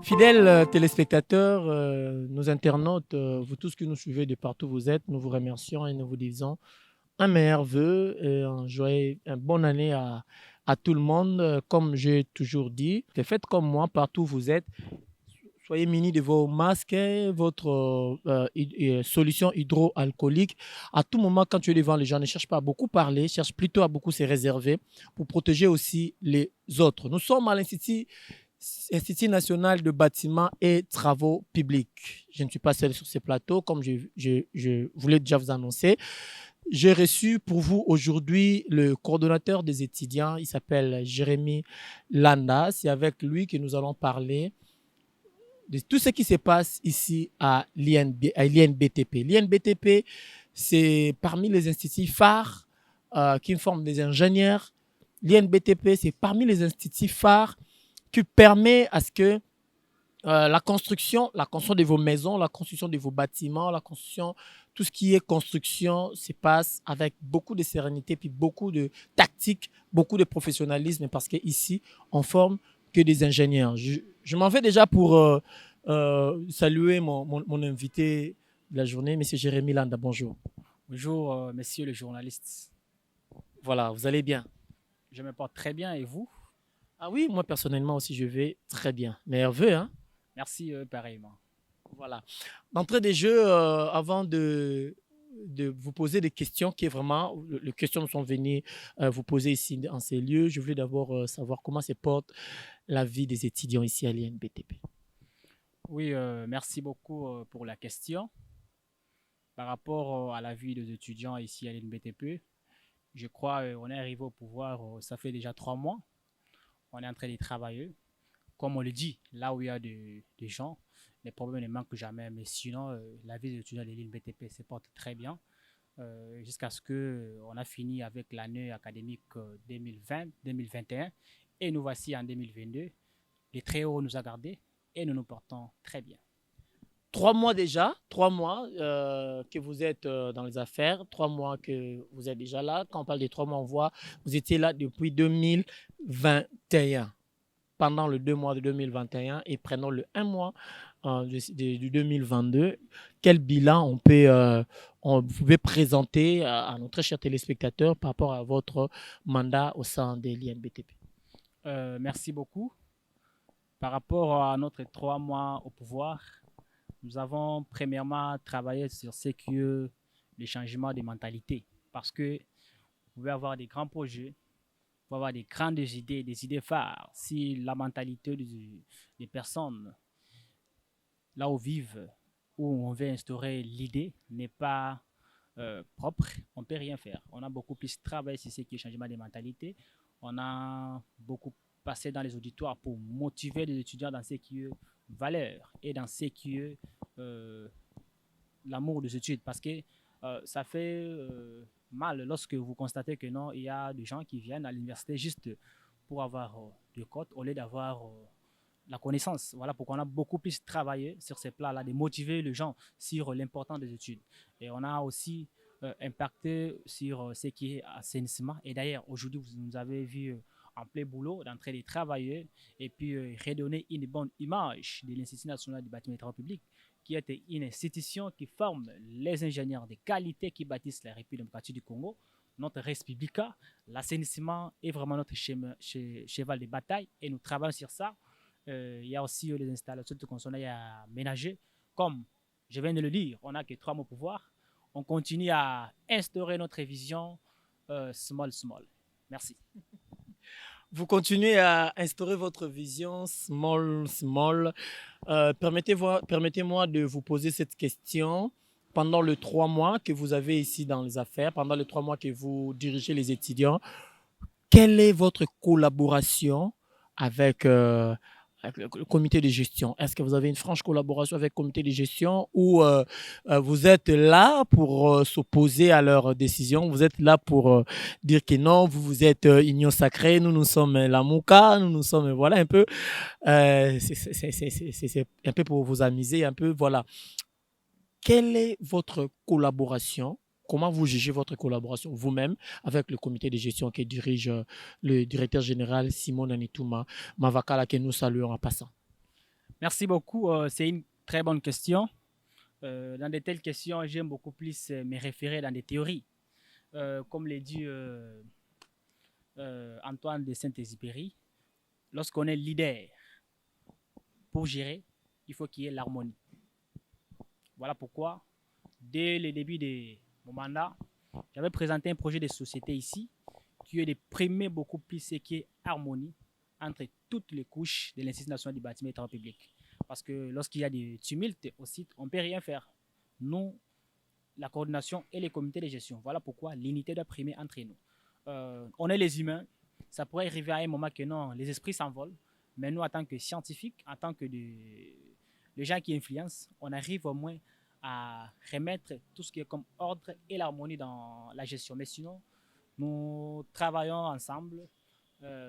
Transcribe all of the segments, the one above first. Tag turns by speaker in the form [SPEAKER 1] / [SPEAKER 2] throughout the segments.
[SPEAKER 1] Fidèles téléspectateurs, nos internautes, vous tous qui nous suivez de partout où vous êtes, nous vous remercions et nous vous disons un meilleur vœu et une bonne année à tout le monde. Comme j'ai toujours dit, faites comme moi partout où vous êtes. Soyez munis de vos masques, votre solution hydroalcoolique. À tout moment, quand tu es devant les gens, ne cherche pas à beaucoup parler, cherche plutôt à beaucoup se réserver pour protéger aussi les autres. Nous sommes à l'Institut national de bâtiments et travaux publics. Je ne suis pas seul sur ce plateau, comme je voulais déjà vous annoncer. J'ai reçu pour vous aujourd'hui le coordonnateur des étudiants. Il s'appelle Jérémy Landa. C'est avec lui que nous allons parler de tout ce qui se passe ici à l'INBTP. L'INBTP, c'est parmi les instituts phares qui forment des ingénieurs. L'INBTP, c'est parmi les instituts phares qui permet à ce que la construction de vos maisons, la construction de vos bâtiments, la construction, tout ce qui est construction se passe avec beaucoup de sérénité, puis beaucoup de tactique, beaucoup de professionnalisme, parce qu'ici, on forme que des ingénieurs. Je m'en vais déjà pour saluer mon invité de la journée, M. Jérémy Landa. Bonjour.
[SPEAKER 2] Bonjour, messieurs les journalistes.
[SPEAKER 1] Voilà, vous allez bien?
[SPEAKER 2] Je me porte très bien et vous?
[SPEAKER 1] Ah oui, moi personnellement aussi, je vais très bien. Meilleurs vœux, hein?
[SPEAKER 2] Merci, pareillement.
[SPEAKER 1] Voilà. D'entrée des jeux, avant de vous poser des questions qui est vraiment, les questions nous sont venues vous poser ici dans ces lieux. Je voulais d'abord savoir comment se porte la vie des étudiants ici à l'INBTP.
[SPEAKER 2] Oui, merci beaucoup pour la question. Par rapport à la vie des étudiants ici à l'NBTP, je crois qu'on est arrivé au pouvoir, ça fait déjà 3 mois. On est en train de travailler. Comme on le dit, là où il y a des gens, les problèmes ne manquent jamais. Mais sinon, la vie des étudiants de l'INBTP se porte très bien. Jusqu'à ce qu'on a fini avec l'année académique 2020-2021 et nous voici en 2022. Les très hauts nous a gardés et nous nous portons très bien.
[SPEAKER 1] 3 mois déjà, 3 mois que vous êtes dans les affaires, 3 mois que vous êtes déjà là. Quand on parle des 3 mois, on voit vous étiez là depuis 2021. Pendant le 2 mois de 2021 et prenons le 1 mois du 2022, quel bilan vous pouvez présenter à nos très chers téléspectateurs par rapport à votre mandat au sein de l'INBTP?
[SPEAKER 2] Merci beaucoup. Par rapport à notre 3 mois au pouvoir, nous avons premièrement travaillé sur ce qui est le changement des mentalités. Parce que vous pouvez avoir des grands projets, vous pouvez avoir des grandes idées, des idées phares. Si la mentalité des personnes, là où vivent, où on veut instaurer l'idée, n'est pas propre, on ne peut rien faire. On a beaucoup plus travaillé sur ce qui est changement des mentalités. On a beaucoup passé dans les auditoires pour motiver les étudiants dans ce qui est valeur et dans ce qui est l'amour des études. Parce que ça fait mal lorsque vous constatez que non, il y a des gens qui viennent à l'université juste pour avoir des cotes au lieu d'avoir la connaissance. Voilà pourquoi on a beaucoup plus travaillé sur ces plans-là, de motiver les gens sur l'importance des études. Et on a aussi impacté sur ce qui est assainissement. Et d'ailleurs, aujourd'hui, vous nous avez vu en plein boulot, d'entrer de travailler et puis redonner une bonne image de l'Institut national du bâtiment et des travaux publics, qui est une institution qui forme les ingénieurs de qualité qui bâtissent la République démocratique du Congo. Notre res publica, l'assainissement est vraiment notre cheval de bataille et nous travaillons sur ça. Il y a aussi les installations de consommation à ménager. Comme je viens de le dire, on n'a que 3 mois au pouvoir. On continue à instaurer notre vision small, small. Merci.
[SPEAKER 1] Vous continuez à instaurer votre vision small, small. Permettez-moi de vous poser cette question. Pendant les 3 mois que vous avez ici dans les affaires, pendant les 3 mois que vous dirigez les étudiants, quelle est votre collaboration avec, avec le comité de gestion? Est-ce que vous avez une franche collaboration avec le comité de gestion ou vous êtes là pour s'opposer à leurs décisions? Vous êtes là pour dire que non, vous êtes Union Sacrée, nous sommes la Mouka, nous sommes, voilà, un peu, c'est un peu pour vous amuser, un peu, voilà. Quelle est votre collaboration? Comment vous jugez votre collaboration vous-même avec le comité de gestion que dirige le directeur général Simon Anitouma Mavakala, que nous saluons en passant?
[SPEAKER 2] Merci beaucoup. C'est une très bonne question. Dans de telles questions, j'aime beaucoup plus me référer dans des théories. Comme l'a dit Antoine de Saint-Exupéry, lorsqu'on est leader pour gérer, il faut qu'il y ait l'harmonie. Voilà pourquoi, dès le début de mon mandat, j'avais présenté un projet de société ici qui est de primer beaucoup plus ce qui est harmonie entre toutes les couches de l'Institut national du bâtiment et travaux publics. Parce que lorsqu'il y a des tumultes au site, on ne peut rien faire. Nous, la coordination et les comités de gestion. Voilà pourquoi l'unité doit primer entre nous. On est les humains. Ça pourrait arriver à un moment que non, les esprits s'envolent. Mais nous, en tant que scientifiques, en tant que les gens qui influencent, on arrive au moins à remettre tout ce qui est comme ordre et l'harmonie dans la gestion. Mais sinon, nous travaillons ensemble.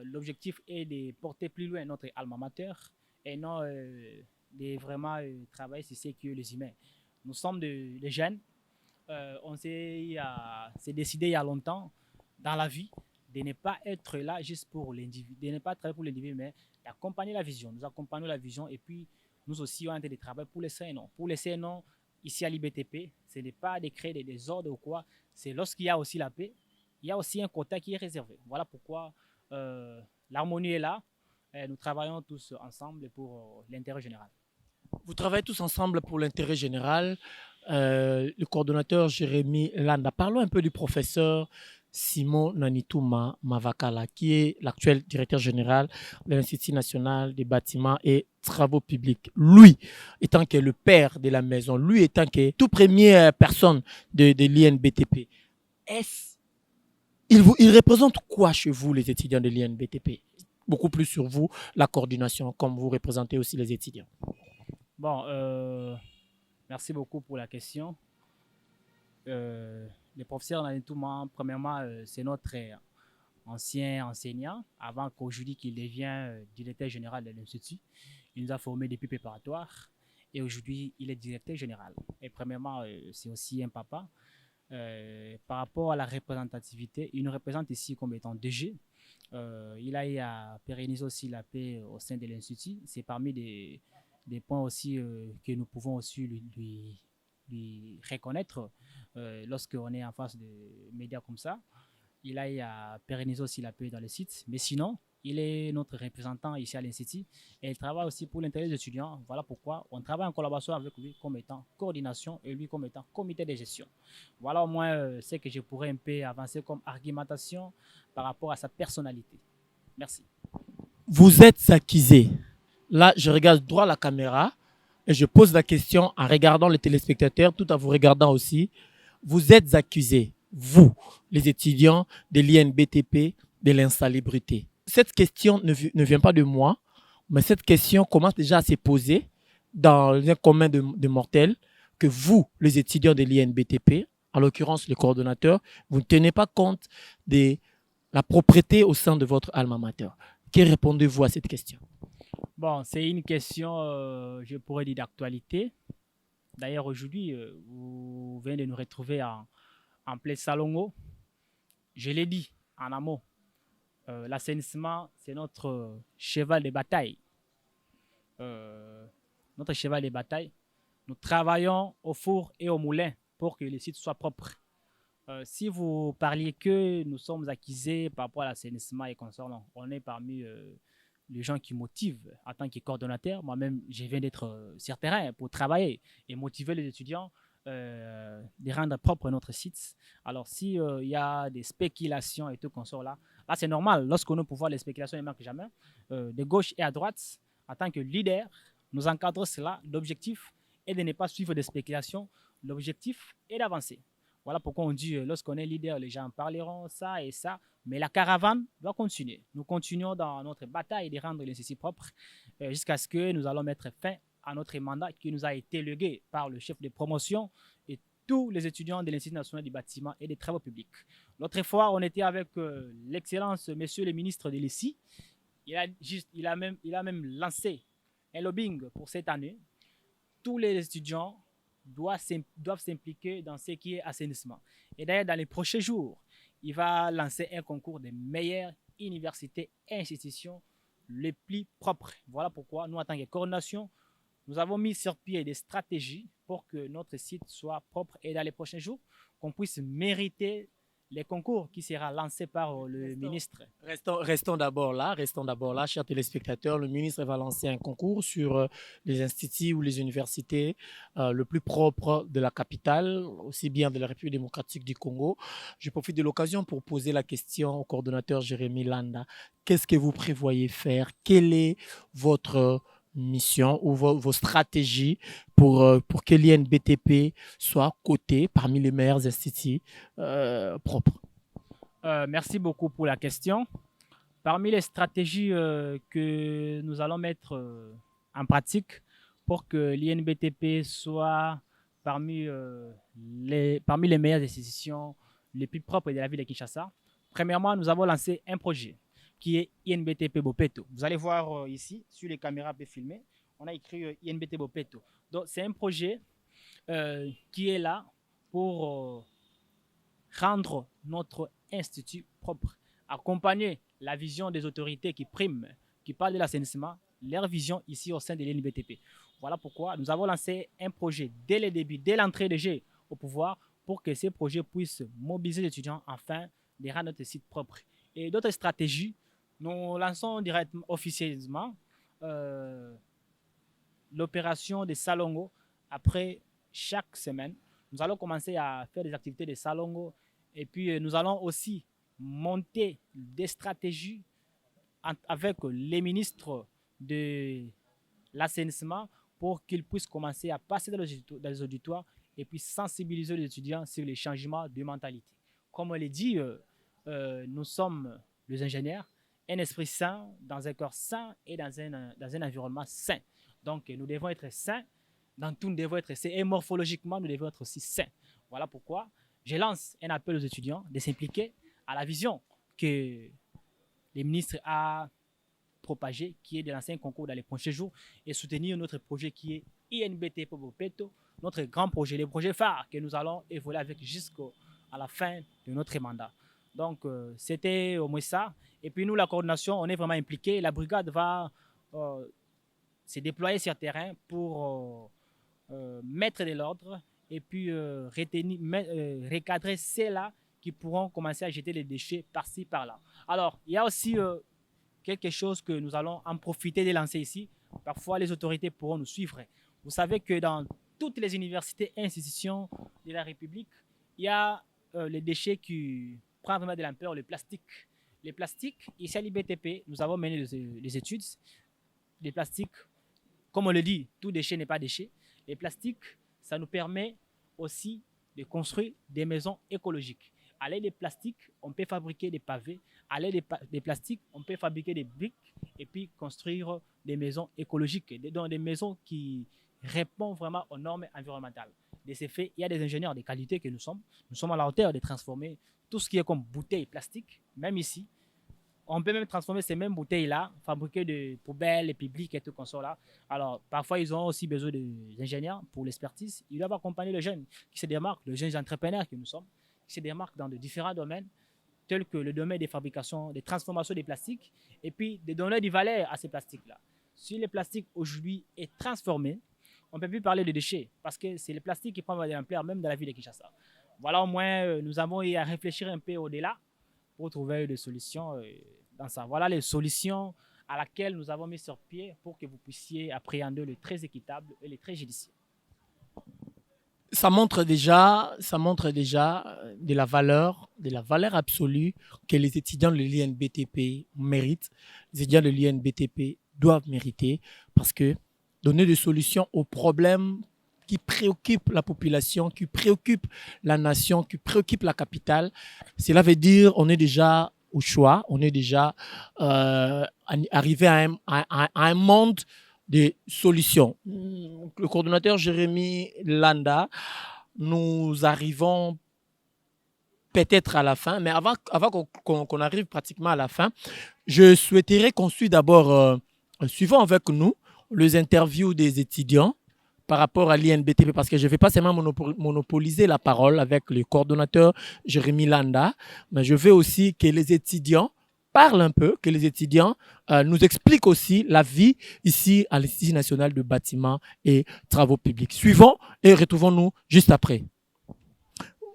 [SPEAKER 2] L'objectif est de porter plus loin notre alma mater et non de vraiment travailler sur ce qui est les humains. Nous sommes des jeunes. On s'est décidé il y a longtemps dans la vie de ne pas être là juste pour l'individu, de ne pas travailler pour l'individu, mais d'accompagner la vision. Nous accompagnons la vision et puis nous aussi, on a de travailler pour les CNO. Pour les CNO, ici à l'IBTP, ce n'est pas de créer des désordres ou quoi, c'est lorsqu'il y a aussi la paix, il y a aussi un quota qui est réservé. Voilà pourquoi l'harmonie est là. Et nous travaillons tous ensemble pour l'intérêt général.
[SPEAKER 1] Vous travaillez tous ensemble pour l'intérêt général. Le coordonnateur Jérémy Landa. Parlons un peu du professeur Simon Nanitouma Mavakala, qui est l'actuel directeur général de l'Institut national des bâtiments et travaux publics. Lui, étant que le père de la maison, lui étant que toute première personne de l'INBTP, il représente quoi chez vous, les étudiants de l'INBTP? Beaucoup plus sur vous, la coordination, comme vous représentez aussi les étudiants.
[SPEAKER 2] Bon, merci beaucoup pour la question. Le professeur Nanitouma, premièrement, c'est notre ancien enseignant, avant qu'aujourd'hui qu'il devienne directeur général de l'Institut. Il nous a formés depuis préparatoire et aujourd'hui il est directeur général. Et premièrement, c'est aussi un papa. Par rapport à la représentativité, il nous représente ici comme étant DG. Il a eu à pérenniser aussi la paix au sein de l'Institut. C'est parmi des points aussi que nous pouvons aussi lui reconnaître lorsqu'on est en face de médias comme ça. Il a eu à pérenniser aussi la paix dans les sites. Mais sinon, il est notre représentant ici à l'Institut et il travaille aussi pour l'intérêt des étudiants. Voilà pourquoi on travaille en collaboration avec lui comme étant coordination et lui comme étant comité de gestion. Voilà au moins ce que je pourrais un peu avancer comme argumentation par rapport à sa personnalité. Merci.
[SPEAKER 1] Vous êtes accusé. Là, je regarde droit à la caméra et je pose la question en regardant les téléspectateurs, tout en vous regardant aussi. Vous êtes accusé, vous, les étudiants de l'INBTP, de l'insalubrité. Cette question ne vient pas de moi, mais cette question commence déjà à se poser dans un commun de mortels que vous, les étudiants de l'INBTP, en l'occurrence le coordonnateur, vous ne tenez pas compte de la propriété au sein de votre alma mater. Que répondez-vous à cette question?
[SPEAKER 2] Bon, c'est une question, je pourrais dire, d'actualité. D'ailleurs, aujourd'hui, vous venez de nous retrouver en plein Salongo. Je l'ai dit en amont, l'assainissement, c'est notre cheval de bataille. Notre cheval de bataille. Nous travaillons au four et au moulin pour que les sites soient propres. Si vous parliez que nous sommes accusés par rapport à l'assainissement et consorts, on est parmi les gens qui motivent en tant que coordonnateur. Moi-même, je viens d'être sur terrain pour travailler et motiver les étudiants de rendre propre notre site. Alors, s'il y a des spéculations et tout consort là c'est normal. Lorsqu'on a au pouvoir, les spéculations ne manquent jamais. De gauche et à droite, en tant que leader, nous encadrons cela. L'objectif est de ne pas suivre des spéculations. L'objectif est d'avancer. Voilà pourquoi on dit, lorsqu'on est leader, les gens parleront ça et ça, mais la caravane doit continuer. Nous continuons dans notre bataille de rendre l'Institut propre jusqu'à ce que nous allons mettre fin à notre mandat qui nous a été légué par le chef de promotion et tous les étudiants de l'Institut national du bâtiment et des travaux publics. L'autre fois, on était avec l'excellence, monsieur le ministre de l'ICI. Il a même lancé un lobbying pour cette année. Tous les étudiants doivent s'impliquer dans ce qui est assainissement. Et d'ailleurs, dans les prochains jours, il va lancer un concours des meilleures universités et institutions les plus propres. Voilà pourquoi nous, en tant que coordination, nous avons mis sur pied des stratégies pour que notre site soit propre et dans les prochains jours, qu'on puisse mériter les concours qui sera lancé par le ministre.
[SPEAKER 1] Restons d'abord là, chers téléspectateurs. Le ministre va lancer un concours sur les instituts ou les universités le plus propre de la capitale, aussi bien de la République démocratique du Congo. Je profite de l'occasion pour poser la question au coordonnateur Jérémy Landa. Qu'est-ce que vous prévoyez faire? Quelle est votre mission ou vos stratégies pour que l'INBTP soit coté parmi les meilleurs instituts propres?
[SPEAKER 2] Merci beaucoup pour la question. Parmi les stratégies que nous allons mettre en pratique pour que l'INBTP soit parmi les meilleures institutions les plus propres de la ville de Kinshasa, premièrement, nous avons lancé un projet qui est INBTP Bopeto. Vous allez voir ici, sur les caméras filmées, on a écrit INBTP Bopeto. Donc, c'est un projet qui est là pour rendre notre institut propre, accompagner la vision des autorités qui priment, qui parlent de l'assainissement, leur vision ici au sein de l'INBTP. Voilà pourquoi nous avons lancé un projet dès le début, dès l'entrée de jeu au pouvoir, pour que ces projets puissent mobiliser les étudiants afin de rendre notre site propre. Et d'autres stratégies, nous lançons directement, officieusement, l'opération des salongo. Après chaque semaine, nous allons commencer à faire des activités de salongo. Et puis, nous allons aussi monter des stratégies avec les ministres de l'assainissement pour qu'ils puissent commencer à passer dans les auditoires et puis sensibiliser les étudiants sur les changements de mentalité. Comme on l'a dit, nous sommes les ingénieurs, un esprit sain, dans un corps sain et dans un environnement sain. Donc, nous devons être sains, dans tout, nous devons être sains et morphologiquement, nous devons être aussi sains. Voilà pourquoi je lance un appel aux étudiants de s'impliquer à la vision que le ministre a propagée, qui est de lancer un concours dans les prochains jours et soutenir notre projet qui est INBTP Bopeto, notre grand projet, le projet phare que nous allons évoluer avec jusqu'à la fin de notre mandat. Donc, c'était au moins ça. Et puis, nous, la coordination, on est vraiment impliqués. La brigade va se déployer sur le terrain pour mettre de l'ordre et puis recadrer ceux-là qui pourront commencer à jeter les déchets par-ci, par-là. Alors, il y a aussi quelque chose que nous allons en profiter de lancer ici. Parfois, les autorités pourront nous suivre. Vous savez que dans toutes les universités et institutions de la République, il y a les déchets qui prennent vraiment de l'ampleur, le plastique. Les plastiques, ici à l'IBTP, nous avons mené les études. Les plastiques, comme on le dit, tout déchet n'est pas déchet. Les plastiques, ça nous permet aussi de construire des maisons écologiques. À l'aide des plastiques, on peut fabriquer des pavés. À l'aide des plastiques, on peut fabriquer des briques et puis construire des maisons écologiques, donc des maisons qui répondent vraiment aux normes environnementales. De ce fait, il y a des ingénieurs de qualité que nous sommes. Nous sommes à la hauteur de transformer tout ce qui est comme bouteilles plastiques, même ici. On peut même transformer ces mêmes bouteilles-là, fabriquer des poubelles publiques et tout comme ça là. Alors, parfois, ils ont aussi besoin d'ingénieurs pour l'expertise. Ils doivent accompagner les jeunes qui se démarquent, les jeunes entrepreneurs que nous sommes, qui se démarquent dans de différents domaines, tels que le domaine des fabrications, des transformations des plastiques, et puis de donner du valeur à ces plastiques-là. Si le plastique aujourd'hui est transformé, on ne peut plus parler de déchets, parce que c'est le plastique qui prend de l'ampleur même dans la ville de Kinshasa. Voilà, au moins, nous avons eu à réfléchir un peu au-delà pour trouver des solutions dans ça. Voilà les solutions à laquelle nous avons mis sur pied pour que vous puissiez appréhender le très équitable et le très judicieux.
[SPEAKER 1] Ça montre déjà de la valeur absolue que les étudiants de l'INBTP méritent. Les étudiants de l'INBTP doivent mériter parce que donner des solutions aux problèmes qui préoccupent la population, qui préoccupent la nation, qui préoccupent la capitale, cela veut dire qu'on est déjà au choix, on est déjà arrivé à un monde de solutions. Le coordonnateur Jérémy Landa, nous arrivons peut-être à la fin, mais avant qu'on arrive pratiquement à la fin, je souhaiterais qu'on suive d'abord, suivons avec nous les interviews des étudiants par rapport à l'INBTP, parce que je ne vais pas seulement monopoliser la parole avec le coordonnateur Jérémy Landa, mais je veux aussi que les étudiants parle un peu, que les étudiants nous expliquent aussi la vie ici à l'Institut national de bâtiments et travaux publics. Suivons et retrouvons-nous juste après.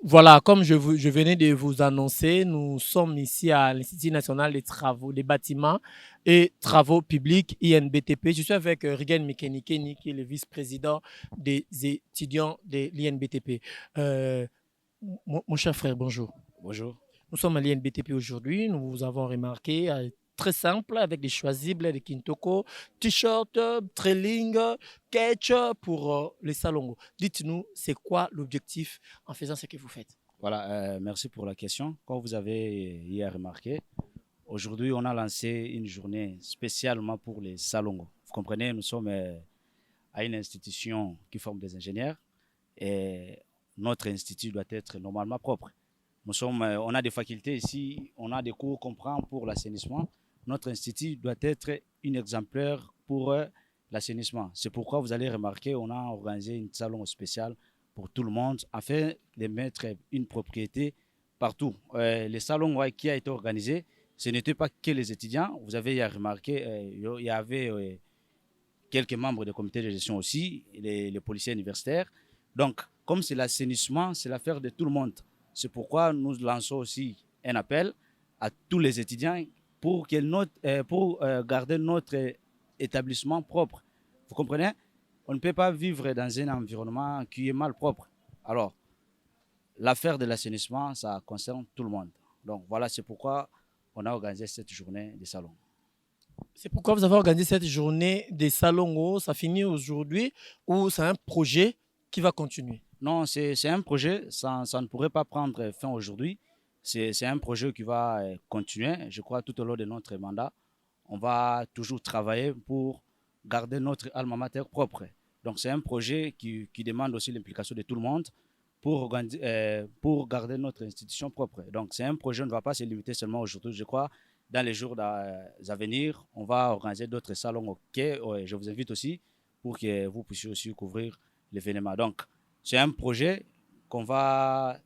[SPEAKER 1] Voilà, comme je venais de vous annoncer, nous sommes ici à l'Institut national des travaux, des bâtiments et travaux publics, INBTP. Je suis avec Rigen Mikenikeni, qui est le vice-président des étudiants de l'INBTP. Mon cher frère, bonjour.
[SPEAKER 3] Bonjour.
[SPEAKER 1] Nous sommes à l'INBTP aujourd'hui. Nous vous avons remarqué, très simple, avec des choisibles, des Kintoko, t-shirt, trailing, catch pour les salons. Dites-nous, c'est quoi l'objectif en faisant ce que vous faites?
[SPEAKER 3] Voilà, merci pour la question. Comme vous avez hier remarqué, aujourd'hui, on a lancé une journée spécialement pour les salons. Vous comprenez, nous sommes à une institution qui forme des ingénieurs et notre institut doit être normalement propre. On a des facultés ici, on a des cours qu'on prend pour l'assainissement. Notre institut doit être une exemplaire pour l'assainissement. C'est pourquoi vous allez remarquer, on a organisé un salon spécial pour tout le monde afin de mettre une propriété partout. Le salon qui a été organisé, ce n'était pas que les étudiants. Vous avez remarqué, il y avait quelques membres du comité de gestion aussi, les policiers universitaires. Donc, comme c'est l'assainissement, c'est l'affaire de tout le monde. C'est pourquoi nous lançons aussi un appel à tous les étudiants pour garder notre établissement propre. Vous comprenez? On ne peut pas vivre dans un environnement qui est mal propre. Alors, l'affaire de l'assainissement, ça concerne tout le monde. Donc voilà, c'est pourquoi on a organisé cette journée des salons.
[SPEAKER 1] C'est pourquoi vous avez organisé cette journée des salons. Ça finit aujourd'hui ou c'est un projet qui va continuer?
[SPEAKER 3] Non, c'est un projet, ça ne pourrait pas prendre fin aujourd'hui. C'est un projet qui va continuer, je crois, tout au long de notre mandat. On va toujours travailler pour garder notre alma mater propre. Donc, c'est un projet qui demande aussi l'implication de tout le monde pour garder notre institution propre. Donc, c'est un projet, on ne va pas se limiter seulement aujourd'hui. Je crois, dans les jours à venir, on va organiser d'autres salons au quai. Je vous invite aussi pour que vous puissiez aussi couvrir l'événement. Donc, c'est un projet on va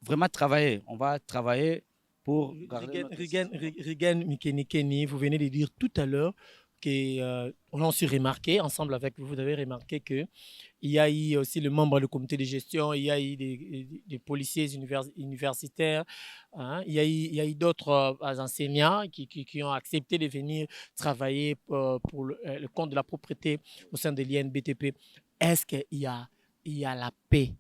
[SPEAKER 3] vraiment travailler. On va travailler pour garder
[SPEAKER 1] Rigen Mikenikeni, vous venez de dire tout à l'heure qu'on a aussi remarqué, ensemble avec vous, vous avez remarqué qu'il y a eu aussi le membre du comité de gestion, il y a eu des policiers universitaires, hein, il y a eu d'autres enseignants qui ont accepté de venir travailler pour le compte de la propriété au sein de l'INBTP. Est-ce qu'il y a la paix?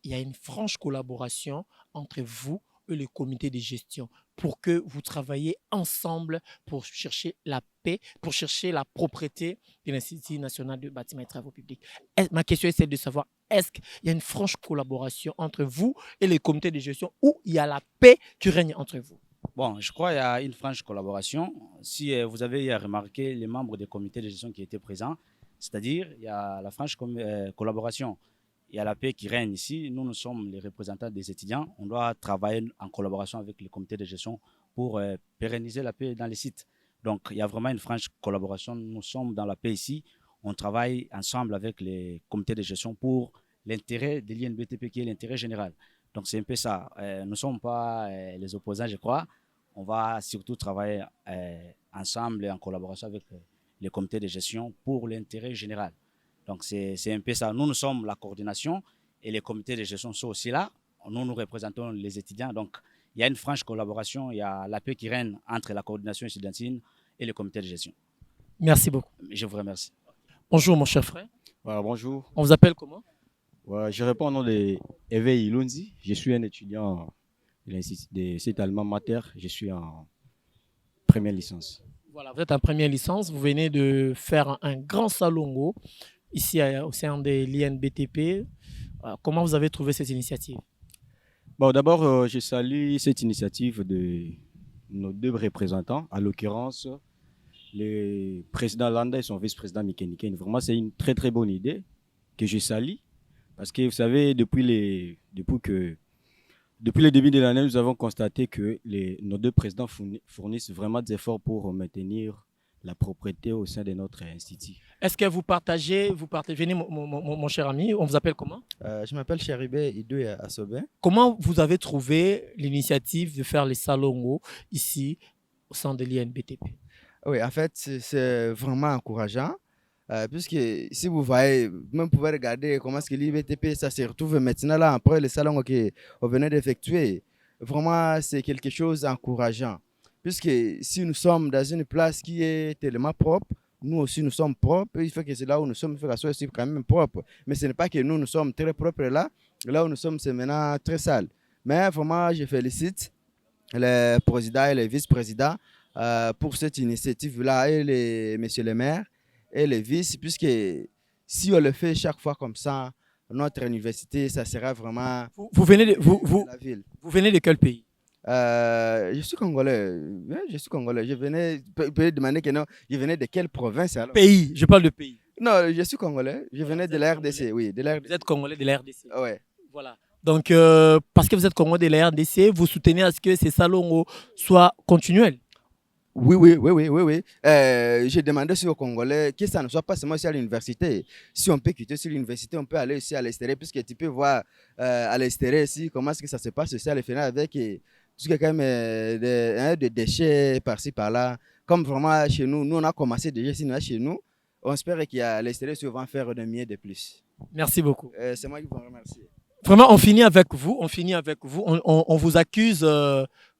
[SPEAKER 1] Il y a une franche collaboration entre vous et le comité de gestion pour que vous travaillez ensemble pour chercher la paix, pour chercher la propriété de l'Institut national de bâtiments et travaux publics. Ma question est celle de savoir, est-ce qu'il y a une franche collaboration entre vous et le comité de gestion ou il y a la paix qui règne entre vous?
[SPEAKER 3] Bon, je crois qu'il y a une franche collaboration. Si vous avez remarqué les membres des comités de gestion qui étaient présents, c'est-à-dire il y a la franche collaboration. Il y a la paix qui règne ici. Nous sommes les représentants des étudiants. On doit travailler en collaboration avec les comités de gestion pour pérenniser la paix dans les sites. Donc, il y a vraiment une franche collaboration. Nous sommes dans la paix ici. On travaille ensemble avec les comités de gestion pour l'intérêt de l'INBTP qui est l'intérêt général. Donc, c'est un peu ça. Nous ne sommes pas les opposants, je crois. On va surtout travailler ensemble et en collaboration avec les comités de gestion pour l'intérêt général. Donc, c'est un peu ça. Nous sommes la coordination et les comités de gestion sont aussi là. Nous représentons les étudiants. Donc, il y a une franche collaboration. Il y a la paix qui règne entre la coordination étudiantine et le comité de gestion.
[SPEAKER 1] Merci beaucoup.
[SPEAKER 3] Je vous remercie.
[SPEAKER 1] Bonjour, mon cher frère.
[SPEAKER 4] Voilà, bonjour.
[SPEAKER 1] On vous appelle comment?
[SPEAKER 4] Voilà, je réponds au nom de Hervé Ilunzi. Je suis un étudiant de cet allemand mater. Je suis en première licence.
[SPEAKER 1] Voilà, vous êtes en première licence. Vous venez de faire un grand salon ici au sein de l'INBTP. Comment vous avez trouvé cette initiative?
[SPEAKER 4] Bon, d'abord, je salue cette initiative de nos deux représentants, à l'occurrence le président Landa et son vice-président Mikenikeni. Vraiment, c'est une très très bonne idée que je salue. Parce que vous savez, depuis le début de l'année, nous avons constaté que nos deux présidents fournissent vraiment des efforts pour maintenir la propriété au sein de notre institut.
[SPEAKER 1] Est-ce que vous partagez, venez mon cher ami, on vous appelle comment?
[SPEAKER 5] Je m'appelle Cheribé Idoué Assobé.
[SPEAKER 1] Comment vous avez trouvé l'initiative de faire les salons ici au sein de l'INBTP?
[SPEAKER 5] Oui, en fait, c'est vraiment encourageant. Puisque si vous voyez, même vous pouvez regarder comment est-ce que l'IBTP, ça se retrouve maintenant là, après le salon qu'on venait d'effectuer. Vraiment, c'est quelque chose d'encourageant. Puisque si nous sommes dans une place qui est tellement propre, nous aussi nous sommes propres. Il faut que c'est là où nous sommes, il faut que ça soit aussi quand même propre. Mais ce n'est pas que nous sommes très propres là. Là où nous sommes, c'est maintenant très sale. Mais vraiment, je félicite les présidents et les vice-présidents pour cette initiative-là et messieurs les maires et les vices, puisque si on le fait chaque fois comme ça, notre université, ça sera vraiment
[SPEAKER 1] Vous venez de,
[SPEAKER 5] la ville.
[SPEAKER 1] vous venez de quel pays?
[SPEAKER 5] Je suis congolais. Ouais, je suis congolais. Je venais, vous pouvez demander que non, je venais de quelle province alors?
[SPEAKER 1] Pays, je parle de pays.
[SPEAKER 5] Non, je suis congolais. Je venais de
[SPEAKER 1] Vous
[SPEAKER 5] la
[SPEAKER 1] êtes
[SPEAKER 5] RDC, oui, de la
[SPEAKER 1] Vous êtes congolais de la RDC.
[SPEAKER 5] Ouais.
[SPEAKER 1] Voilà. Donc, parce que vous êtes congolais de la RDC, vous soutenez à ce que ces salons soient continuels.
[SPEAKER 5] Oui, oui, oui, oui, oui, oui. J'ai demandé aussi aux Congolais que ça ne soit pas seulement ici à l'université. Si on peut quitter sur l'université, on peut aller aussi à l'extérieur, puisque tu peux voir à l'extérieur ici comment est-ce que ça se passe aussi à l'extérieur avec tout ce qui est quand même des déchets par-ci, par-là. Comme vraiment chez nous, nous on a commencé déjà ici chez nous. On espère qu'à l'extérieur, on va faire de mieux de plus.
[SPEAKER 1] Merci beaucoup.
[SPEAKER 5] C'est moi qui vous remercie.
[SPEAKER 1] Vraiment, on finit avec vous. On finit avec vous. On vous accuse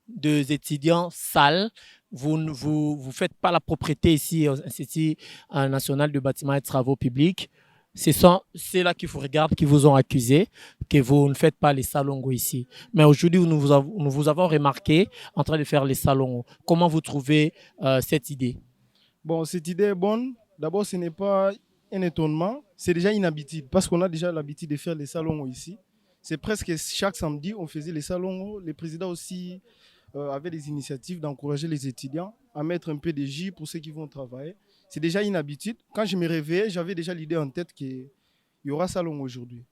[SPEAKER 1] des étudiants sales. Vous ne vous faites pas la propriété ici au Institut national de bâtiments et de travaux publics. C'est là qu'il vous regarde, qui vous ont accusé, que vous ne faites pas les salons ici. Mais aujourd'hui, nous vous avons remarqué en train de faire les salons. Comment vous trouvez cette idée?
[SPEAKER 6] Bon, cette idée est bonne. D'abord, ce n'est pas un étonnement, c'est déjà une habitude parce qu'on a déjà l'habitude de faire les salons ici. C'est presque chaque samedi, on faisait les salons. Les présidents aussi avaient des initiatives d'encourager les étudiants à mettre un peu de jus pour ceux qui vont travailler. C'est déjà une habitude. Quand je me réveillais, j'avais déjà l'idée en tête qu'il y aura salon aujourd'hui.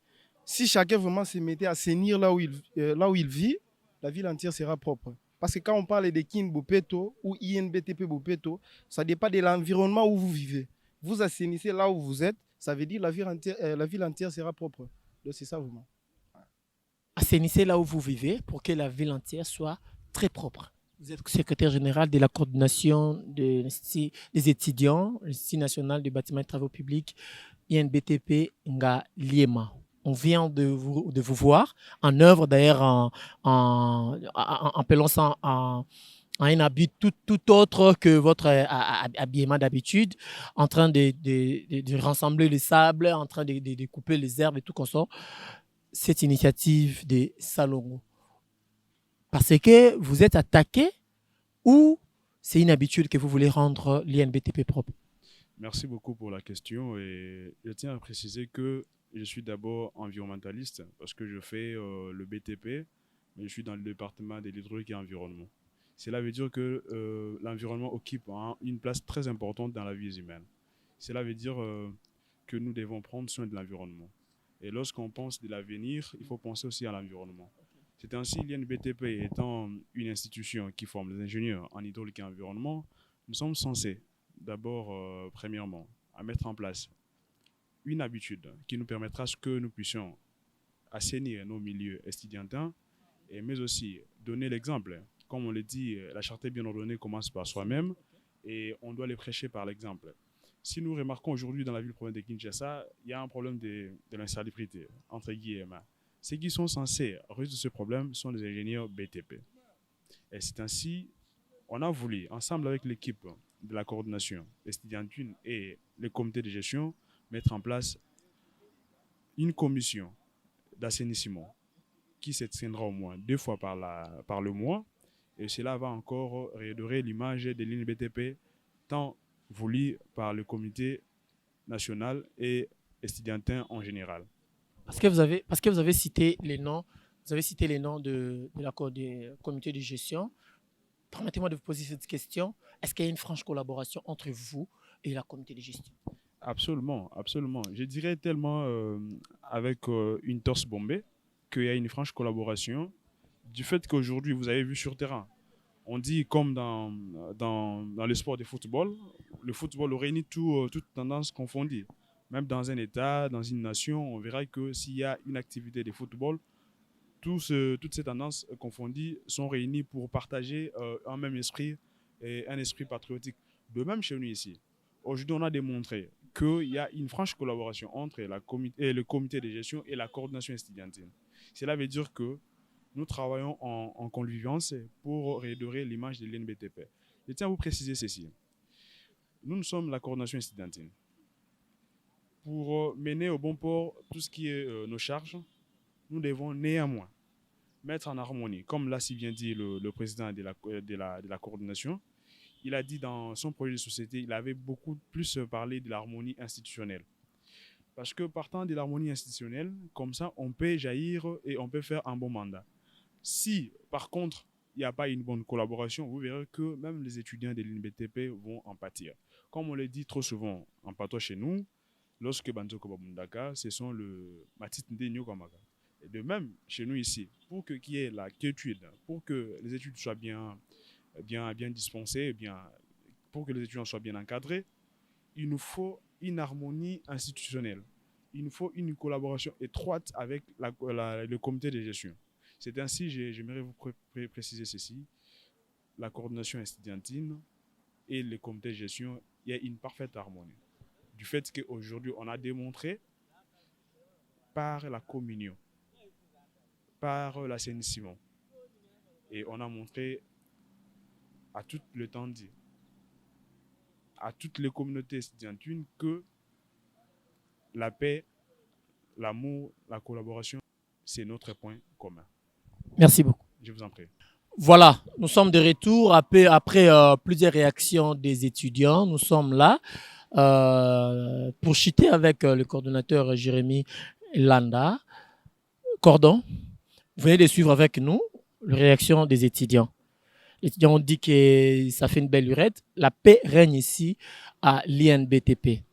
[SPEAKER 6] Si chacun vraiment se mettait à assainir là où il vit, la ville entière sera propre. Parce que quand on parle de Kin Bopeto ou INBTP Bopeto, ça dépend de l'environnement où vous vivez. Vous assainissez là où vous êtes, ça veut dire que la ville entière sera propre. Donc c'est ça vraiment.
[SPEAKER 1] Assainissez là où vous vivez pour que la ville entière soit très propre. Vous êtes secrétaire général de la coordination des étudiants, l'Institut national des bâtiments et travaux publics, INBTP Nga Liema. On vient de vous voir en œuvre, d'ailleurs en pelant en un habit tout autre que votre habillement d'habitude, en train de rassembler le sable, en train de couper les herbes et tout comme ça. Cette initiative des salons, parce que vous êtes attaqué ou c'est une habitude que vous voulez rendre l'INBTP propre?
[SPEAKER 7] Merci beaucoup pour la question et je tiens à préciser que je suis d'abord environnementaliste parce que je fais le BTP, mais je suis dans le département de l'hydraulique et environnement. Cela veut dire que l'environnement occupe une place très importante dans la vie humaine. Cela veut dire que nous devons prendre soin de l'environnement. Et lorsqu'on pense de l'avenir, il faut penser aussi à l'environnement. C'est ainsi, l'INBTP étant une institution qui forme les ingénieurs en hydraulique et environnement, nous sommes censés, d'abord, premièrement, à mettre en place une habitude qui nous permettra que nous puissions assainir nos milieux estudiantins, mais aussi donner l'exemple. Comme on le dit, la charité bien ordonnée commence par soi-même et on doit les prêcher par l'exemple. Si nous remarquons aujourd'hui dans la ville province de Kinshasa, il y a un problème de l'insalubrité, entre guillemets. Ceux qui sont censés résoudre ce problème sont les ingénieurs BTP. Et c'est ainsi, on a voulu, ensemble avec l'équipe de la coordination estudiantine et le comité de gestion, mettre en place une commission d'assainissement qui se tiendra au moins 2 fois par le mois. Et cela va encore redorer l'image de l'INBTP tant voulu par le comité national et estudiantin en général.
[SPEAKER 1] Parce que vous avez cité les noms, de la comité de gestion. Permettez-moi de vous poser cette question. Est-ce qu'il y a une franche collaboration entre vous et la comité de gestion?
[SPEAKER 7] Absolument, absolument. Je dirais tellement avec une torse bombée qu'il y a une franche collaboration du fait qu'aujourd'hui, vous avez vu sur terrain, on dit comme dans le sport de football, le football réunit toutes tendances confondues. Même dans un État, dans une nation, on verra que s'il y a une activité de football, toutes ces tendances confondues sont réunies pour partager un même esprit et un esprit patriotique. De même chez nous ici. Aujourd'hui, on a démontré qu'il y a une franche collaboration entre le comité de gestion et la coordination estudiantine. Cela veut dire que nous travaillons en convivience pour redorer l'image de l'INBTP. Je tiens à vous préciser ceci. Nous sommes la coordination estudiantine. Pour mener au bon port tout ce qui est nos charges, nous devons néanmoins mettre en harmonie, comme l'a si bien dit le président de la coordination. Il a dit dans son projet de société, il avait beaucoup plus parlé de l'harmonie institutionnelle. Parce que partant de l'harmonie institutionnelle, comme ça, on peut jaillir et on peut faire un bon mandat. Si, par contre, il n'y a pas une bonne collaboration, vous verrez que même les étudiants de l'INBTP vont en pâtir. Comme on le dit trop souvent en patois chez nous, lorsque Banzoko Babundaka, ce sont le Matit Ndenyo Kamaka. Et de même, chez nous ici, pour qu'il y ait la quiétude, pour que les études soient bien dispensées, pour que les étudiants soient bien encadrés, il nous faut une harmonie institutionnelle. Il nous faut une collaboration étroite avec le comité de gestion. C'est ainsi, j'aimerais vous préciser ceci, la coordination estudiantine et le comité de gestion, il y a une parfaite harmonie. Du fait qu'aujourd'hui, on a démontré par la communion, par l'assainissement, et on a montré à tout le temps dit, à toutes les communautés estudiantines que la paix, l'amour, la collaboration, c'est notre point commun.
[SPEAKER 1] Merci beaucoup.
[SPEAKER 7] Je vous en prie.
[SPEAKER 1] Voilà, nous sommes de retour après plusieurs réactions des étudiants. Nous sommes là pour chiter avec le coordonnateur Jérémy Landa. Cordon, vous venez de suivre avec nous la réaction des étudiants. Les étudiants ont dit que ça fait une belle lurette. La paix règne ici à l'INBTP.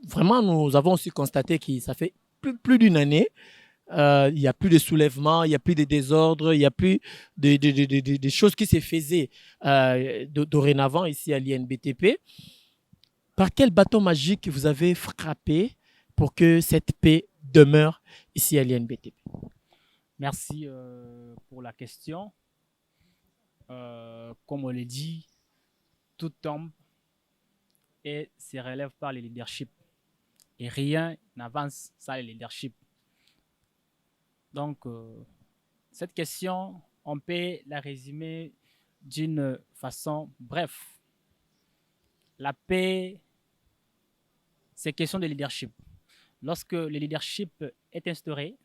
[SPEAKER 1] Vraiment, nous avons aussi constaté que ça fait plus d'une année. Il n'y a plus de soulèvements, il n'y a plus de désordres, il n'y a plus de choses qui se faisaient dorénavant ici à l'INBTP. Par quel bâton magique vous avez frappé pour que cette paix demeure ici à l'INBTP?
[SPEAKER 2] Merci pour la question. Comme on l'a dit, tout tombe et se relève par le leadership. Et rien n'avance sans le leadership. Donc, cette question, on peut la résumer d'une façon brève. La paix, c'est question de leadership. Lorsque le leadership est instauré,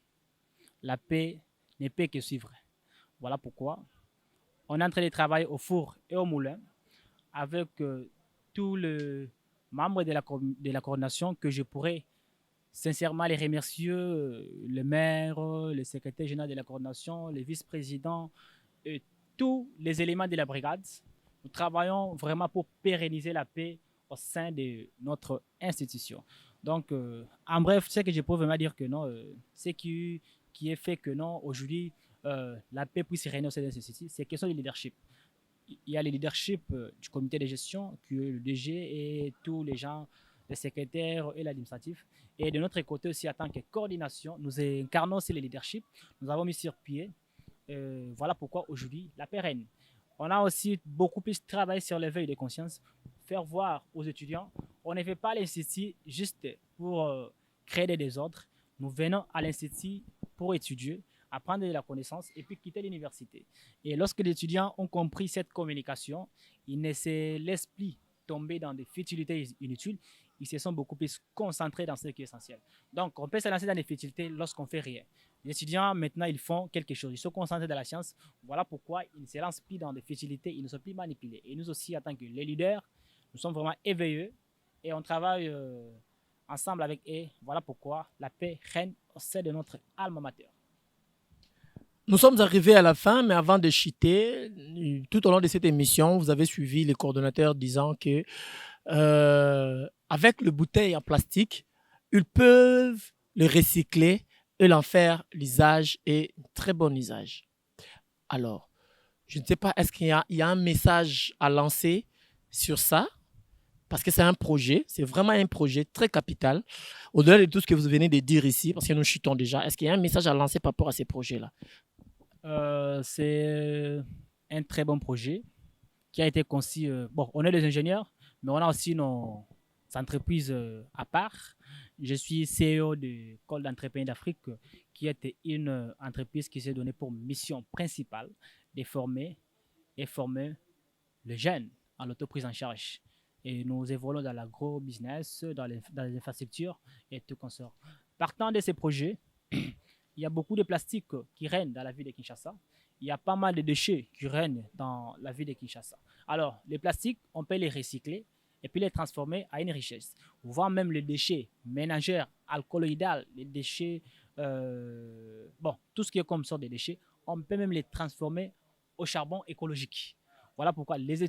[SPEAKER 2] la paix ne peut que suivre. Voilà pourquoi on est en train de travailler au four et au moulin avec tous les membres de la coordination que je pourrais sincèrement les remercier, le maire, le secrétaire général de la coordination, le vice-président et tous les éléments de la brigade. Nous travaillons vraiment pour pérenniser la paix au sein de notre institution. Donc, en bref, ce que je peux vraiment dire que non, ce qui est fait que non, aujourd'hui, la paix puisse régner au sein de cette société, c'est question de leadership. Il y a le leadership du comité de gestion, qui est le DG et tous les gens, les secrétaires et l'administratif. Et de notre côté aussi, en tant que coordination, nous incarnons aussi le leadership. Nous avons mis sur pied. Voilà pourquoi aujourd'hui, la paix règne. On a aussi beaucoup plus travaillé sur l'éveil de conscience, faire voir aux étudiants, on ne fait pas l'Institut juste pour créer des désordres. Nous venons à l'Institut pour étudier, apprendre de la connaissance et puis quitter l'université. Et lorsque les étudiants ont compris cette communication, ils ne se laissent plus tomber dans des futilités inutiles. Ils se sont beaucoup plus concentrés dans ce qui est essentiel. Donc, on peut se lancer dans des futilités lorsqu'on ne fait rien. Les étudiants, maintenant, ils font quelque chose. Ils sont concentrés dans la science. Voilà pourquoi ils ne se lancent plus dans des futilités. Ils ne sont plus manipulés. Et nous aussi, en tant que les leaders, nous sommes vraiment éveillés et on travaille ensemble avec eux. Voilà pourquoi la paix règne au sein de notre alma mater.
[SPEAKER 1] Nous sommes arrivés à la fin, mais avant de chuter, tout au long de cette émission, vous avez suivi les coordonnateurs disant que avec le bouteille en plastique, ils peuvent le recycler et l'en faire l'usage et un très bon usage. Alors, je ne sais pas, est-ce qu'il y a un message à lancer sur ça? Parce que c'est un projet, c'est vraiment un projet très capital. Au-delà de tout ce que vous venez de dire ici, parce que nous chutons déjà, est-ce qu'il y a un message à lancer par rapport à ces projets-là?
[SPEAKER 2] C'est un très bon projet qui a été conçu. Bon, on est des ingénieurs, mais on a aussi nos entreprises à part. Je suis CEO de l'école d'entrepreneurs d'Afrique, qui est une entreprise qui s'est donnée pour mission principale de former les jeunes en l'autoprise en charge. Et nous évoluons dans l'agro-business, dans les infrastructures et tout consort. Partant de ces projets, il y a beaucoup de plastique qui règne dans la ville de Kinshasa. Il y a pas mal de déchets qui règnent dans la ville de Kinshasa. Alors, les plastiques, on peut les recycler et puis les transformer à une richesse. Voire même les déchets ménagères, alcooloïdales, les déchets, tout ce qui est comme sorte de déchets, on peut même les transformer au charbon écologique. Voilà pourquoi les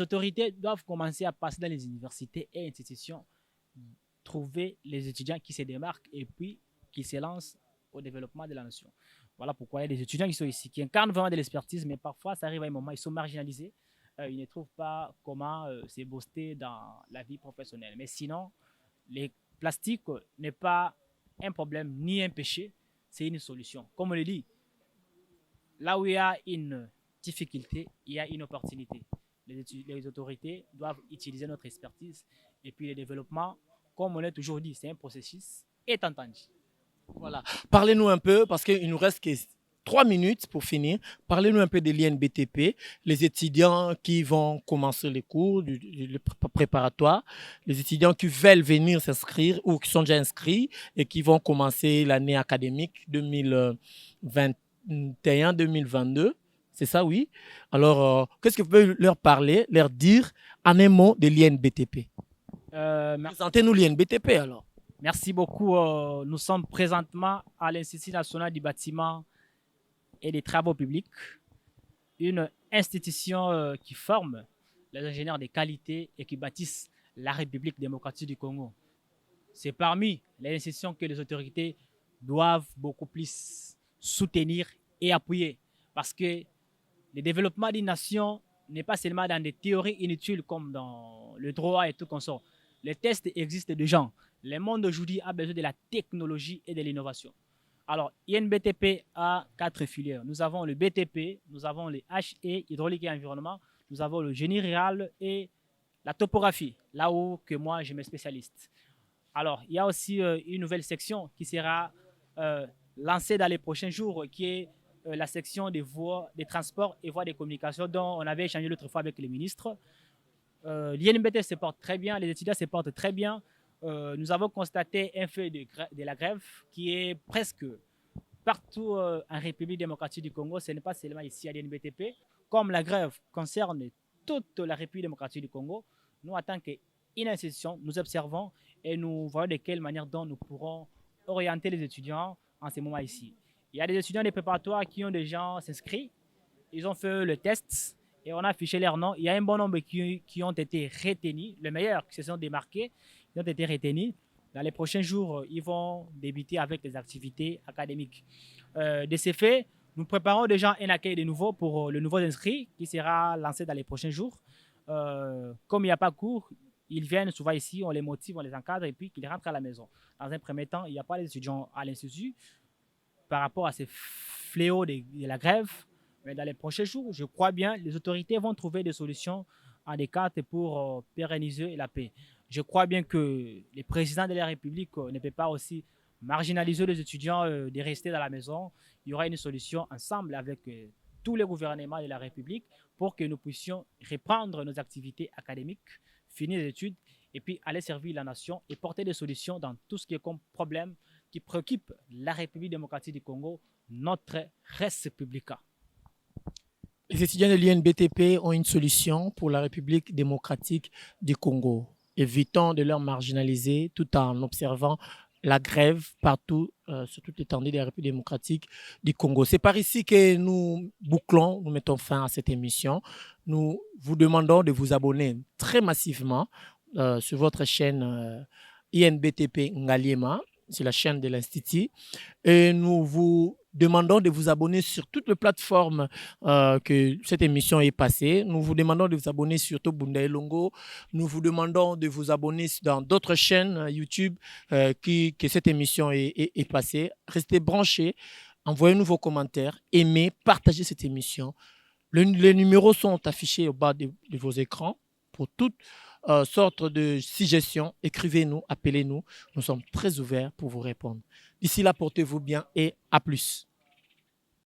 [SPEAKER 2] autorités doivent commencer à passer dans les universités et institutions, trouver les étudiants qui se démarquent et puis qui se lancent au développement de la nation. Voilà pourquoi il y a des étudiants qui sont ici, qui incarnent vraiment de l'expertise, mais parfois ça arrive à un moment, ils sont marginalisés, ils ne trouvent pas comment se booster dans la vie professionnelle. Mais sinon, les plastiques n'est pas un problème ni un péché, c'est une solution. Comme on le dit, là où il y a une difficulté, il y a une opportunité. Les autorités doivent utiliser notre expertise et puis le développement, comme on l'a toujours dit, c'est un processus, est entendu.
[SPEAKER 1] Voilà. Parlez-nous un peu, parce qu'il nous reste que 3 minutes pour finir. Parlez-nous un peu de l'INBTP, les étudiants qui vont commencer les cours du préparatoire, les étudiants qui veulent venir s'inscrire ou qui sont déjà inscrits et qui vont commencer l'année académique 2021-2022. C'est ça, oui. Alors, qu'est-ce que vous pouvez leur parler, leur dire en un mot de l'INBTP? Présentez-nous l'INBTP alors.
[SPEAKER 2] Merci beaucoup. Nous sommes présentement à l'Institut national du bâtiment et des travaux publics, une institution qui forme les ingénieurs de qualité et qui bâtissent la République démocratique du Congo. C'est parmi les institutions que les autorités doivent beaucoup plus soutenir et appuyer, parce que le développement d'une nation n'est pas seulement dans des théories inutiles comme dans le droit et tout consort. Les tests existent déjà. Le monde d'aujourd'hui a besoin de la technologie et de l'innovation. Alors, INBTP a 4 filières. Nous avons le BTP, nous avons les HE, hydraulique et environnement, nous avons le génie rural et la topographie, là où que moi je me spécialiste. Alors, il y a aussi une nouvelle section qui sera lancée dans les prochains jours, qui est la section des voies, des transports et voies de communication, dont on avait échangé l'autre fois avec les ministres. L'INBT se porte très bien, les étudiants se portent très bien. Nous avons constaté un fait de la grève qui est presque partout en République démocratique du Congo. Ce n'est pas seulement ici à l'INBTP. Comme la grève concerne toute la République démocratique du Congo, nous, en tant qu'institution, nous observons et nous voyons de quelle manière dont nous pourrons orienter les étudiants en ce moment ici. Il y a des étudiants des préparatoires qui ont déjà s'inscrits. Ils ont fait le test et on a affiché leur nom. Il y a un bon nombre qui ont été retenus. Les meilleurs qui se sont démarqués, ils ont été retenus. Dans les prochains jours, ils vont débuter avec des activités académiques. De ces faits, nous préparons déjà un accueil de nouveau pour le nouveau inscrit qui sera lancé dans les prochains jours. Comme il n'y a pas cours, ils viennent souvent ici, on les motive, on les encadre et puis qu'ils rentrent à la maison. Dans un premier temps, il n'y a pas d'étudiants à l'Institut par rapport à ces fléaux de la grève. Mais dans les prochains jours, je crois bien, les autorités vont trouver des solutions en des cartes pour pérenniser la paix. Je crois bien que le président de la République ne peut pas aussi marginaliser les étudiants de rester dans la maison. Il y aura une solution ensemble avec tous les gouvernements de la République pour que nous puissions reprendre nos activités académiques, finir les études et puis aller servir la nation et porter des solutions dans tout ce qui est comme problème qui préoccupe la République démocratique du Congo, notre res publica.
[SPEAKER 1] Les étudiants de l'INBTP ont une solution pour la République démocratique du Congo. Évitons de leur marginaliser tout en observant la grève partout, sur toute l'étendue de la République démocratique du Congo. C'est par ici que nous bouclons, nous mettons fin à cette émission. Nous vous demandons de vous abonner très massivement sur votre chaîne INBTP Ngaliema, c'est la chaîne de l'Institut. Et nous vous demandons de vous abonner sur toutes les plateformes que cette émission est passée. Nous vous demandons de vous abonner sur Tobunda Elongo. Nous vous demandons de vous abonner dans d'autres chaînes YouTube que cette émission est passée. Restez branchés, envoyez-nous vos commentaires, aimez, partagez cette émission. Les numéros sont affichés au bas de vos écrans pour toute sorte de suggestions. Écrivez-nous, appelez-nous. Nous sommes très ouverts pour vous répondre. D'ici là, portez-vous bien et à plus.